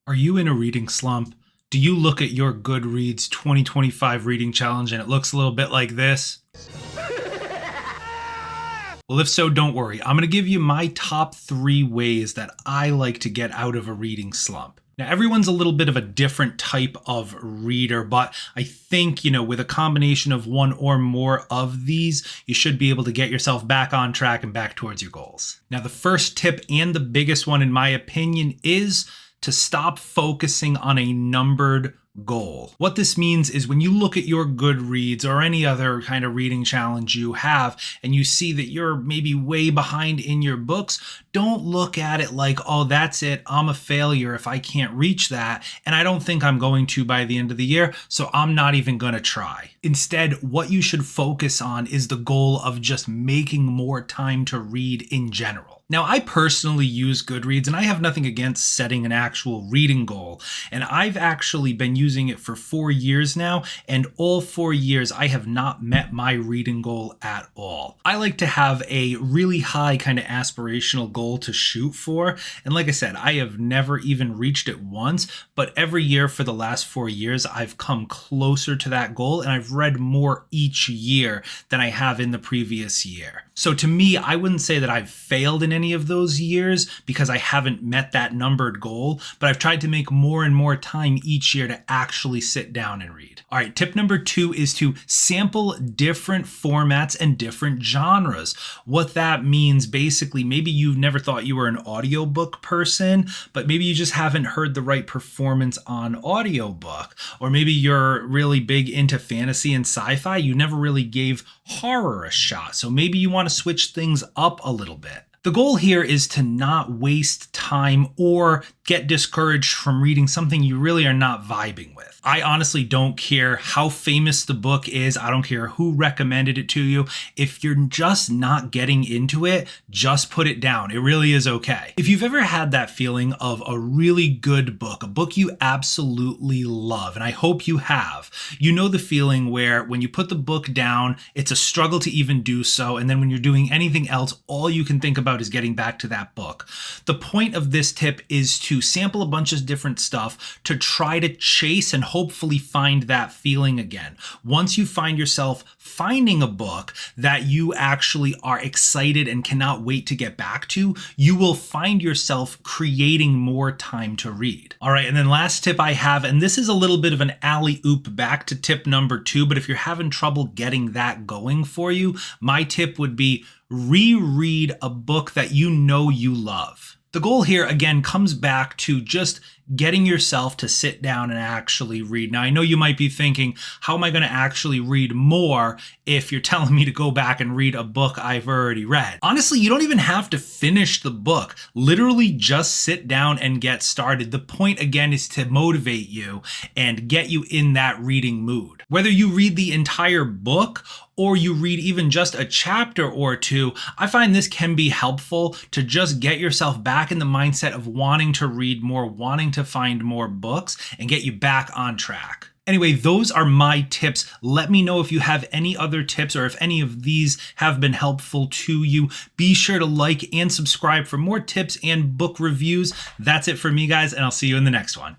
Are you in a reading slump? Do you look at your Goodreads 2025 reading challenge and it looks a little bit like this? Well, if so, don't worry. I'm going to give you my top 3 ways that I like to get out of a reading slump. Now, everyone's a little bit of a different type of reader, but I think, with a combination of one or more of these, you should be able to get yourself back on track and back towards your goals. Now, the first tip and the biggest one, in my opinion, is to stop focusing on a numbered goal. What this means is when you look at your Goodreads or any other kind of reading challenge you have and you see that you're maybe way behind in your books, don't look at it like, oh, that's it, I'm a failure if I can't reach that, and I don't think I'm going to by the end of the year, so I'm not even going to try. Instead, what you should focus on is the goal of just making more time to read in general. Now, I personally use Goodreads, and I have nothing against setting an actual reading goal. And I've actually been using it for 4 years now, and all 4 years I have not met my reading goal at all. I like to have a really high kind of aspirational goal to shoot for. And like I said, I have never even reached it once, but every year for the last 4 years, I've come closer to that goal, and I've read more each year than I have in the previous year. So to me, I wouldn't say that I've failed in any of those years because I haven't met that numbered goal, but I've tried to make more and more time each year to actually sit down and read. All right, tip number 2 is to sample different formats and different genres. What that means, basically, maybe you've never thought you were an audiobook person, but maybe you just haven't heard the right performance on audiobook. Or maybe you're really big into fantasy and sci-fi. You never really gave horror a shot. So maybe you want to switch things up a little bit. The goal here is to not waste time or get discouraged from reading something you really are not vibing with. I honestly don't care how famous the book is. I don't care who recommended it to you. If you're just not getting into it, just put it down. It really is okay. If you've ever had that feeling of a really good book, a book you absolutely love, and I hope you have, you know the feeling where when you put the book down, it's a struggle to even do so. And then when you're doing anything else, all you can think about is getting back to that book. The point of this tip is to sample a bunch of different stuff to try to chase and hopefully find that feeling again. Once you find yourself finding a book that you actually are excited and cannot wait to get back to, you will find yourself creating more time to read. All right, and then last tip I have, and this is a little bit of an alley-oop back to tip number 2, but if you're having trouble getting that going for you, my tip would be reread a book that you know you love. The goal here, again, comes back to just getting yourself to sit down and actually read. Now, I know you might be thinking, how am I going to actually read more if you're telling me to go back and read a book I've already read? Honestly, you don't even have to finish the book. Literally just sit down and get started. The point, again, is to motivate you and get you in that reading mood. Whether you read the entire book or you read even just a chapter or 2, I find this can be helpful to just get yourself back in the mindset of wanting to read more, wanting to find more books, and get you back on track. Anyway, those are my tips. Let me know if you have any other tips or if any of these have been helpful to you. Be sure to like and subscribe for more tips and book reviews. That's it for me, guys, and I'll see you in the next one.